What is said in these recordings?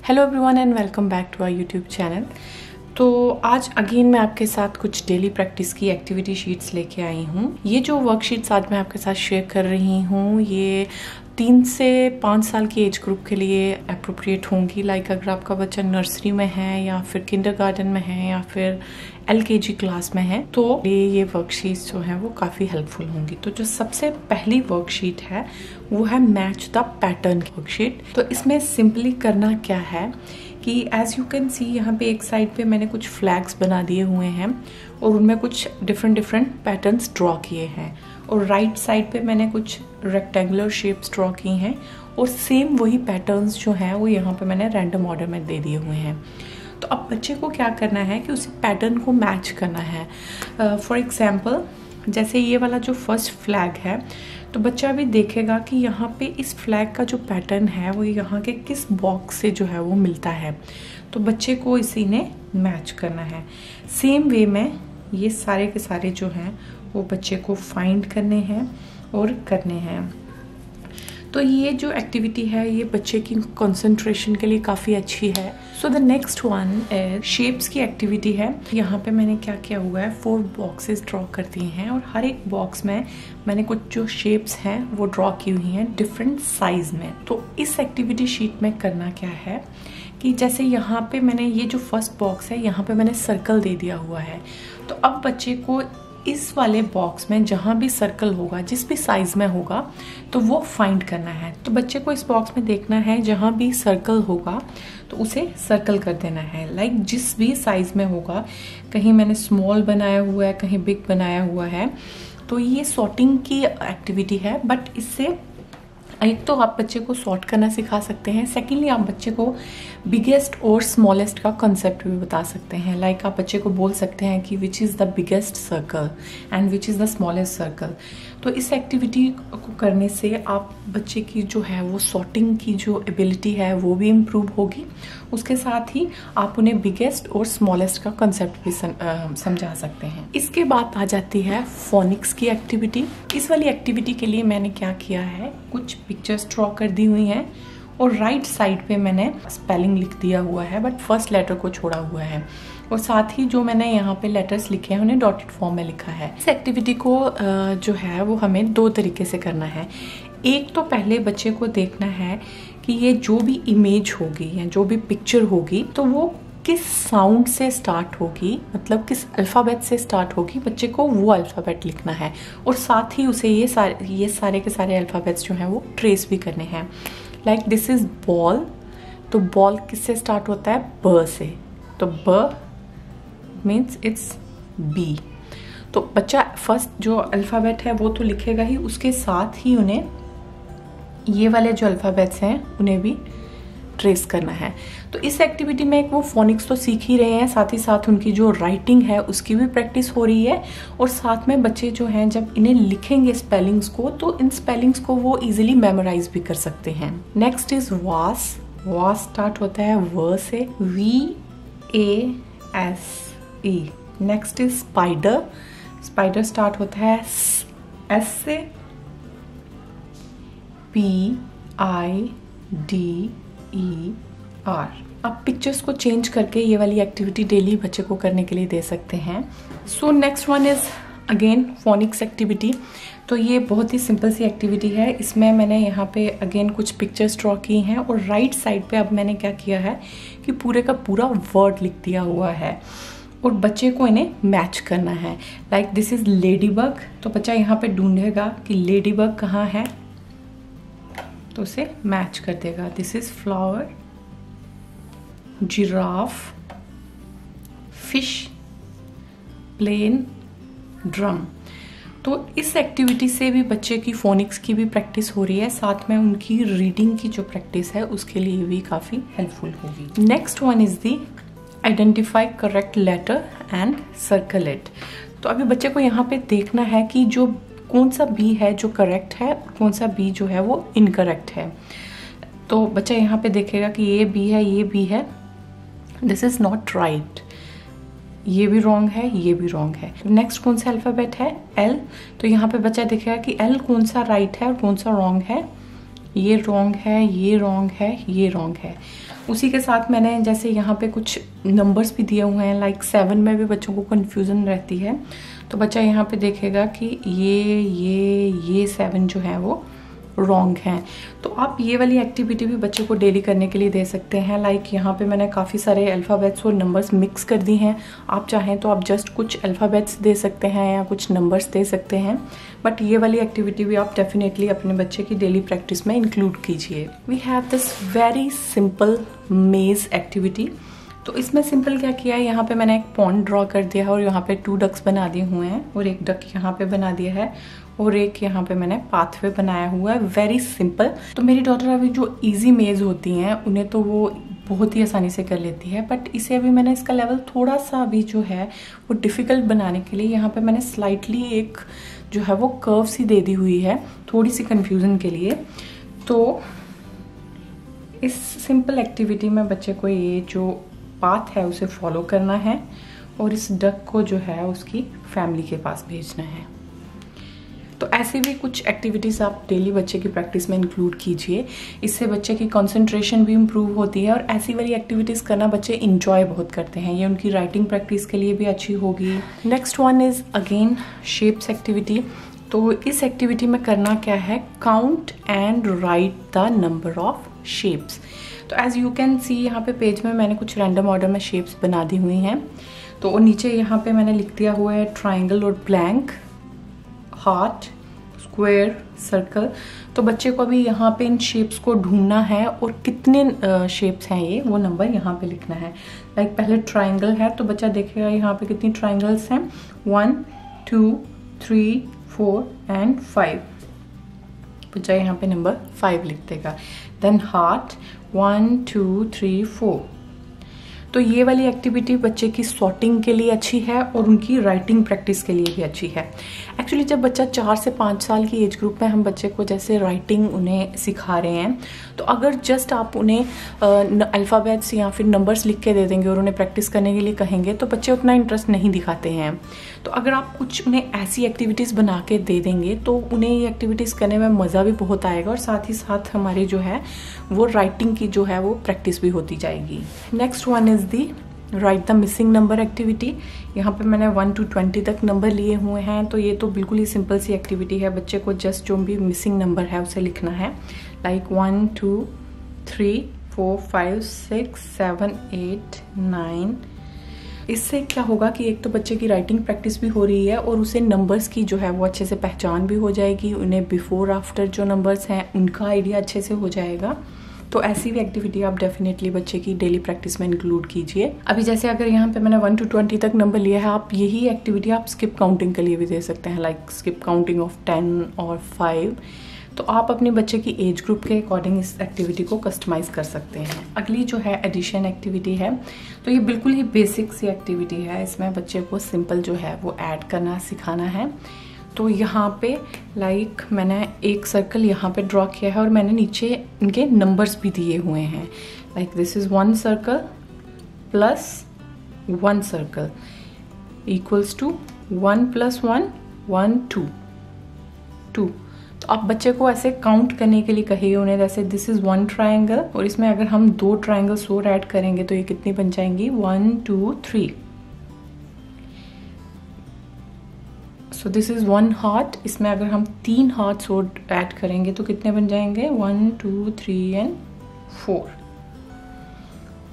Hello everyone and welcome back to our YouTube channel. तो आज again मैं आपके साथ कुछ डेली प्रैक्टिस की एक्टिविटी शीट्स लेके आई हूँ। ये जो वर्कशीट्स आज मैं आपके साथ शेयर कर रही हूँ ये 3 से 5 साल की एज ग्रुप के लिए अप्रोप्रिएट होंगी। लाइक अगर आपका बच्चा नर्सरी में है या फिर किंडरगार्टन में है या फिर LKG क्लास में है तो ये वर्कशीट्स जो हैं वो काफ़ी हेल्पफुल होंगी। तो जो सबसे पहली वर्कशीट है वो है मैच द पैटर्न वर्कशीट। तो इसमें सिंपली करना क्या है कि एज यू कैन सी यहाँ पे एक साइड पे मैंने कुछ फ्लैग्स बना दिए हुए हैं और उनमें कुछ डिफरेंट पैटर्न्स ड्रॉ किए हैं और राइट साइड पे मैंने कुछ रेक्टेंगुलर शेप्स ड्रॉ की हैं और सेम वही पैटर्न्स जो हैं वो यहाँ पे मैंने रैंडम ऑर्डर में दे दिए हुए हैं। तो अब बच्चे को क्या करना है कि उसी पैटर्न को मैच करना है। फॉर एग्जाम्पल जैसे ये वाला जो फर्स्ट फ्लैग है तो बच्चा भी देखेगा कि यहाँ पे इस फ्लैग का जो पैटर्न है वो यहाँ के किस बॉक्स से जो है वो मिलता है। तो बच्चे को इसी ने मैच करना है। सेम वे में ये सारे के सारे जो हैं वो बच्चे को फाइंड करने हैं और करने हैं। तो ये जो एक्टिविटी है ये बच्चे की कंसंट्रेशन के लिए काफ़ी अच्छी है। So the next one shapes की एक्टिविटी है। यहाँ पे मैंने क्या किया हुआ है 4 बॉक्सेस ड्रॉ कर दिए हैं और हर एक बॉक्स में मैंने कुछ जो शेप्स हैं वो ड्रॉ की हुई हैं डिफरेंट साइज में। तो इस एक्टिविटी शीट में करना क्या है कि जैसे यहाँ पे मैंने ये जो फर्स्ट बॉक्स है यहाँ पे मैंने सर्कल दे दिया हुआ है। तो अब बच्चे को इस वाले बॉक्स में जहाँ भी सर्कल होगा जिस भी साइज में होगा तो वो फाइंड करना है। तो बच्चे को इस बॉक्स में देखना है जहाँ भी सर्कल होगा तो उसे सर्कल कर देना है। लाइक जिस भी साइज में होगा, कहीं मैंने स्मॉल बनाया हुआ है कहीं बिग बनाया हुआ है। तो ये सॉर्टिंग की एक्टिविटी है बट इससे एक तो आप बच्चे को सॉर्ट करना सिखा सकते हैं, सेकेंडली आप बच्चे को बिगेस्ट और स्मॉलेस्ट का कंसेप्ट भी बता सकते हैं। लाइक आप बच्चे को बोल सकते हैं कि which is the biggest circle and which is the smallest circle. तो इस एक्टिविटी को करने से आप बच्चे की जो है वो सॉर्टिंग की जो एबिलिटी है वो भी इम्प्रूव होगी। उसके साथ ही आप उन्हें बिगेस्ट और स्मॉलेस्ट का कंसेप्ट भी समझा सकते हैं। इसके बाद आ जाती है फोनिक्स की एक्टिविटी। इस वाली एक्टिविटी के लिए मैंने क्या किया है, कुछ पिक्चर्स ड्रॉ कर दी हुई हैं और राइट साइड पे मैंने स्पेलिंग लिख दिया हुआ है बट फर्स्ट लेटर को छोड़ा हुआ है और साथ ही जो मैंने यहाँ पे लेटर्स लिखे हैं उन्हें डॉटेड फॉर्म में लिखा है। इस एक्टिविटी को जो है वो हमें 2 तरीके से करना है। एक तो पहले बच्चे को देखना है कि ये जो भी इमेज होगी या जो भी पिक्चर होगी तो वो किस साउंड से स्टार्ट होगी, मतलब किस अल्फ़ाबेट से स्टार्ट होगी, बच्चे को वो अल्फ़ाबेट लिखना है और साथ ही उसे ये सारे के सारे अल्फ़ाबेट्स जो हैं वो ट्रेस भी करने हैं। लाइक दिस इज़ बॉल, तो बॉल किससे स्टार्ट होता है, ब से, तो ब मीन्स इट्स बी। तो बच्चा फर्स्ट जो अल्फ़ाबेट है वो तो लिखेगा ही, उसके साथ ही उन्हें ये वाले जो अल्फ़ाबेट्स हैं उन्हें भी ट्रेस करना है। तो इस एक्टिविटी में एक वो फोनिक्स तो सीख ही रहे हैं, साथ ही साथ उनकी जो राइटिंग है उसकी भी प्रैक्टिस हो रही है और साथ में बच्चे जो हैं जब इन्हें लिखेंगे स्पेलिंग्स को तो इन स्पेलिंग्स को वो इजीली मेमोराइज भी कर सकते हैं। नेक्स्ट इज वास। वास स्टार्ट होता है व से, VASE। Next is spider. Spider start होता है S से, PIDER। आप पिक्चर्स को चेंज करके ये वाली एक्टिविटी डेली बच्चे को करने के लिए दे सकते हैं। So next one is again phoenix activity. तो ये बहुत ही सिंपल सी एक्टिविटी है। इसमें मैंने यहाँ पे अगेन कुछ पिक्चर्स ड्रॉ की हैं और राइट साइड पे अब मैंने क्या किया है कि पूरे का पूरा वर्ड लिख दिया हुआ है और बच्चे को इन्हें मैच करना है। लाइक दिस इज लेडीबग, तो बच्चा यहाँ पे ढूंढेगा कि लेडीबग कहाँ है तो उसे मैच कर देगा। This is flower, giraffe, fish, plane, drum. तो इस एक्टिविटी से भी बच्चे की फोनिक्स की भी प्रैक्टिस हो रही है, साथ में उनकी रीडिंग की जो प्रैक्टिस है उसके लिए भी काफ़ी हेल्पफुल होगी। Next one is the identify correct letter and circle it. तो अभी बच्चे को यहाँ पे देखना है कि जो कौन सा बी है जो करेक्ट है और कौन सा बी जो है वो इनकरेक्ट है। तो बच्चा यहाँ पे देखेगा कि ये बी है, ये बी है, दिस इज नॉट राइट, ये भी रॉन्ग है, ये भी रॉन्ग है। नेक्स्ट कौन सा अल्फाबेट है, एल। तो यहाँ पे बच्चा देखेगा कि एल कौन सा राइट है और कौन सा रॉन्ग है। ये रॉन्ग है, ये रॉन्ग है, ये रॉन्ग है। उसी के साथ मैंने जैसे यहाँ पे कुछ नंबर्स भी दिए हुए हैं, लाइक 7 में भी बच्चों को कन्फ्यूज़न रहती है, तो बच्चा यहाँ पे देखेगा कि ये 7 जो है वो रॉन्ग हैं। तो आप ये वाली एक्टिविटी भी बच्चे को डेली करने के लिए दे सकते हैं। लाइक यहाँ पे मैंने काफ़ी सारे अल्फ़ाबेट्स और नंबर्स मिक्स कर दी हैं। आप चाहें तो आप जस्ट कुछ अल्फ़ाबेट्स दे सकते हैं या कुछ नंबर्स दे सकते हैं, बट ये वाली एक्टिविटी भी आप डेफिनेटली अपने बच्चे की डेली प्रैक्टिस में इंक्लूड कीजिए। We have this very simple maze activity. तो इसमें सिंपल क्या किया है, यहाँ पे मैंने एक पॉन्ड ड्रॉ कर दिया है और यहाँ पे 2 डक्स बना दिए हुए हैं और एक डक यहाँ पे बना दिया है और एक यहाँ पे मैंने पाथवे बनाया हुआ है। Very simple. तो मेरी डॉटर अभी जो इजी मेज होती हैं उन्हें तो वो बहुत ही आसानी से कर लेती है, बट इसे अभी मैंने इसका लेवल थोड़ा सा अभी जो है वो डिफ़िकल्ट बनाने के लिए यहाँ पे मैंने स्लाइटली एक जो है वो कर्व सी दे दी हुई है, थोड़ी सी कन्फ्यूज़न के लिए। तो इस सिंपल एक्टिविटी में बच्चे को ये जो पाथ है उसे फॉलो करना है और इस डक को जो है उसकी फैमिली के पास भेजना है। तो ऐसे भी कुछ एक्टिविटीज़ आप डेली बच्चे की प्रैक्टिस में इंक्लूड कीजिए। इससे बच्चे की कंसंट्रेशन भी इम्प्रूव होती है और ऐसी वाली एक्टिविटीज़ करना बच्चे इंजॉय बहुत करते हैं। ये उनकी राइटिंग प्रैक्टिस के लिए भी अच्छी होगी। Next one is again shapes activity. तो इस एक्टिविटी में करना क्या है, count and right the number of shapes. तो एज यू कैन सी यहाँ पे पेज में मैंने कुछ रैंडम ऑर्डर में शेप्स बना दी हुई हैं। तो नीचे यहाँ पे मैंने लिख दिया हुआ है ट्राइंगल और ब्लैंक, हार्ट, स्क्वायर, सर्कल। तो बच्चे को अभी यहाँ पे इन शेप्स को ढूंढना है और कितने शेप्स हैं ये वो नंबर यहाँ पे लिखना है। लाइक पहले ट्राइंगल है तो बच्चा देखेगा यहाँ पे कितनी ट्राइंगल्स हैं, 1 2 3 4 एंड 5। बच्चा यहाँ पे नंबर 5 लिख देगा। Then heart 1 2 3 4। तो ये वाली एक्टिविटी बच्चे की सॉर्टिंग के लिए अच्छी है और उनकी राइटिंग प्रैक्टिस के लिए भी अच्छी है। एक्चुअली जब बच्चा 4 से 5 साल की एज ग्रुप में हम बच्चे को जैसे राइटिंग उन्हें सिखा रहे हैं, तो अगर जस्ट आप उन्हें अल्फ़ाबेट्स या फिर नंबर्स लिख के दे देंगे और उन्हें प्रैक्टिस करने के लिए कहेंगे तो बच्चे उतना इंटरेस्ट नहीं दिखाते हैं। तो अगर आप कुछ उन्हें ऐसी एक्टिविटीज़ बना के दे देंगे तो उन्हें ये एक्टिविटीज़ करने में मज़ा भी बहुत आएगा और साथ ही साथ हमारी जो है वो राइटिंग की जो है वो प्रैक्टिस भी होती जाएगी। Next one is the right the missing number activity. यहाँ पे मैंने 1 to 20 तक नंबर लिए हुए हैं। तो ये तो बिल्कुल ही सिंपल सी एक्टिविटी है। बच्चे को जस्ट जो भी मिसिंग नंबर है उसे लिखना है। लाइक 1 2 3 4 5 6 7 8 9। इससे क्या होगा कि एक तो बच्चे की राइटिंग प्रैक्टिस भी हो रही है और उसे नंबर्स की जो है वो अच्छे से पहचान भी हो जाएगी। उन्हें बिफोर आफ्टर जो नंबर्स हैं उनका आइडिया अच्छे से हो जाएगा। तो ऐसी भी एक्टिविटी आप डेफिनेटली बच्चे की डेली प्रैक्टिस में इंक्लूड कीजिए। अभी जैसे अगर यहाँ पे मैंने 1 to 20 तक नंबर लिया है, आप यही एक्टिविटी आप स्किप काउंटिंग के लिए भी दे सकते हैं, लाइक स्किप काउंटिंग ऑफ 10 और 5। तो आप अपने बच्चे की एज ग्रुप के अकॉर्डिंग इस एक्टिविटी को कस्टमाइज कर सकते हैं। अगली जो है एडिशन एक्टिविटी है। तो ये बिल्कुल ही बेसिक सी एक्टिविटी है। इसमें बच्चे को सिंपल जो है वो ऐड करना सिखाना है। तो यहाँ पे लाइक मैंने एक सर्कल यहाँ पे ड्रॉ किया है और मैंने नीचे इनके नंबर्स भी दिए हुए हैं। Like this is 1 circle plus 1 circle equals to 1 + 1 1 2 2। तो आप बच्चे को ऐसे काउंट करने के लिए कहिए उन्हें, जैसे दिस इज़ 1 ट्राइंगल और इसमें अगर हम 2 ट्राइंगल्स और ऐड करेंगे तो ये कितनी बन जाएंगी, 1 2 3। So this is 1 heart. इसमें अगर हम 3 हार्ट्स और ऐड करेंगे तो कितने बन जाएंगे, 1 2 3 एंड 4।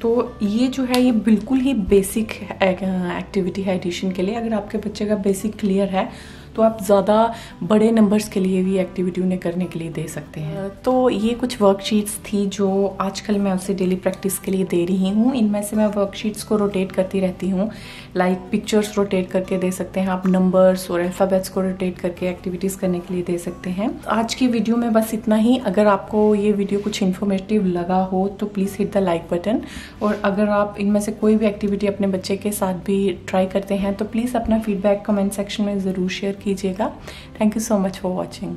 तो ये जो है ये बिल्कुल ही बेसिक एक्टिविटी है एडिशन के लिए। अगर आपके बच्चे का बेसिक क्लियर है तो आप ज़्यादा बड़े नंबर्स के लिए भी एक्टिविटी उन्हें करने के लिए दे सकते हैं। तो ये कुछ वर्कशीट्स थी जो आजकल मैं उसे डेली प्रैक्टिस के लिए दे रही हूँ। इनमें से मैं वर्कशीट्स को रोटेट करती रहती हूँ। लाइक पिक्चर्स रोटेट करके दे सकते हैं आप, नंबर्स और अल्फ़ाबेट्स को रोटेट करके एक्टिविटीज़ करने के लिए दे सकते हैं। आज की वीडियो में बस इतना ही। अगर आपको ये वीडियो कुछ इन्फॉर्मेटिव लगा हो तो please hit the like button. और अगर आप इनमें से कोई भी एक्टिविटी अपने बच्चे के साथ भी ट्राई करते हैं तो प्लीज़ अपना फीडबैक कमेंट सेक्शन में ज़रूर शेयर कीजिएगा। Thank you so much for watching.